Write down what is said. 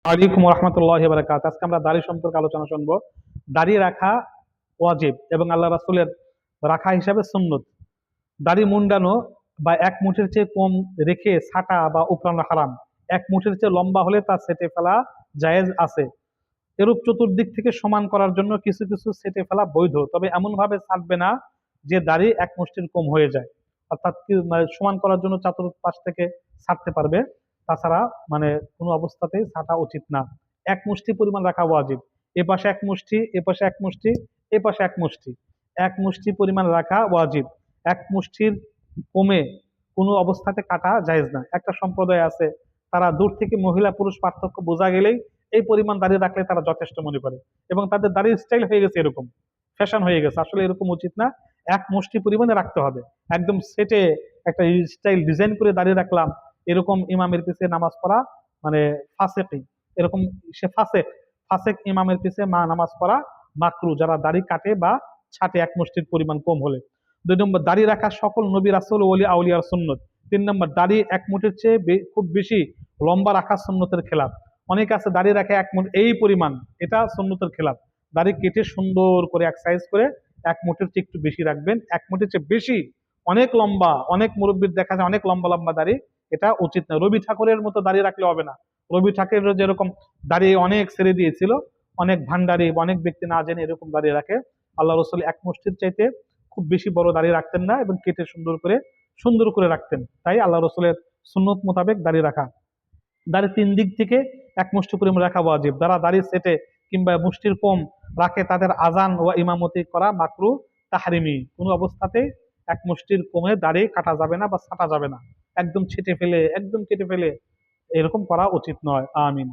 ওয়ালাইকুম রহমতুল্লাহ বারাকাত। আজকে আমরা দাড়ি সম্পর্কে আলোচনা শুনবো। দাড়ি রাখা ওয়াজিব এবং আল্লাহ রাসূলের রাখা হিসাবে সুন্নত। দাড়ি মুন্ডানো বা এক মুঠের চেয়ে কম রেখে ছাঁটা বা উপড়ানো হারাম। এক মুঠের চেয়ে লম্বা হলে তা ছেঁটে ফেলা জায়েজ আছে। এরূপ চতুর্দিক থেকে সমান করার জন্য কিছু কিছু ছেঁটে ফেলা বৈধ, তবে এমন ভাবে ছাঁটবে না যে দাড়ি এক মুষ্টির কম হয়ে যায়। অর্থাৎ মানে সমান করার জন্য চতুর্পাশ থেকে ছাঁটতে পারবে, তাছাড়া মানে কোনো অবস্থাতেই ছাঁটা উচিত না। এক মুষ্টি পরিমাণ রাখা ওয়াজিব। এ পাশে এক মুষ্টি, এ পাশে এক মুষ্টি, এ পাশে এক মুষ্টি, এক মুষ্টি পরিমাণ রাখা ওয়াজিব। এক মুষ্টির কমে কোনো অবস্থাতে কাটা জায়েজ না। একটা সম্প্রদায় আছে, তারা দূর থেকে মহিলা পুরুষ পার্থক্য বোঝা গেলেই এই পরিমাণ দাঁড়িয়ে রাখলে তারা যথেষ্ট মনে করে, এবং তাদের দাড়ির স্টাইল হয়ে গেছে এরকম, ফ্যাশন হয়ে গেছে। আসলে এরকম উচিত না। এক মুষ্টি পরিমাণে রাখতে হবে। একদম সেটে একটা স্টাইল ডিজাইন করে দাঁড়িয়ে রাখলাম, এরকম ইমামের পিছে নামাজ পড়া মানে ফাসেকি, এরকম সে ফাসেক। ফাসেক ইমামের পিছে নামাজ পড়া মাকরু, যারা দাড়ি কাটে বা ছাটে এক মুষ্টির পরিমাণ কম হলে। 2 নম্বর, দাড়ি রাখা সকল নবী রাসূল ওলি আউলিয়ার সুন্নত। 3 নম্বর, দাড়ি এক মুঠের চেয়ে খুব বেশি লম্বা রাখা সুন্নতের খেলাফ। অনেক আছে দাড়ি রাখে এক মুঠ এই পরিমাণ, এটা সুন্নতের খেলাফ। দাড়ি কেটে সুন্দর করে এক সাইজ করে এক মুঠের চেয়ে একটু বেশি রাখবেন। এক মুঠের চেয়ে বেশি অনেক লম্বা, অনেক মুরব্বীর দেখা যায় অনেক লম্বা লম্বা দাড়ি, এটা উচিত না। রবি ঠাকুরের মতো দাড়ি রাখলে হবে না। রবি ঠাকুরের যেরকম দাড়ি অনেক ছেড়ে দিয়েছিল, অনেক ভান্ডারি অনেক ব্যক্তি না জেনে এরকম দাড়ি রাখে। আল্লাহ রসুল এক মুষ্টির চাইতে খুব বেশি বড় দাড়ি রাখতেন না, এবং কেটে সুন্দর করে রাখতেন। তাই আল্লাহ রসুলের সুন্নত মোতাবেক দাড়ি রাখা। দাড়ি 3 দিক থেকে এক মুষ্টি পরিমাণ রাখা ওয়াজিব। যারা দাড়ি সেটে কিংবা মুষ্টির কম রাখে তাদের আজান ও ইমামতি করা মাকরু তাহরিমি। কোনো অবস্থাতেই এক মুষ্টির কমে দাড়ি কাটা যাবে না বা ছাঁটা যাবে না। একদম ছেটে ফেলে একদম কেটে ফেলে এরকম করা উচিত নয়। আমিন।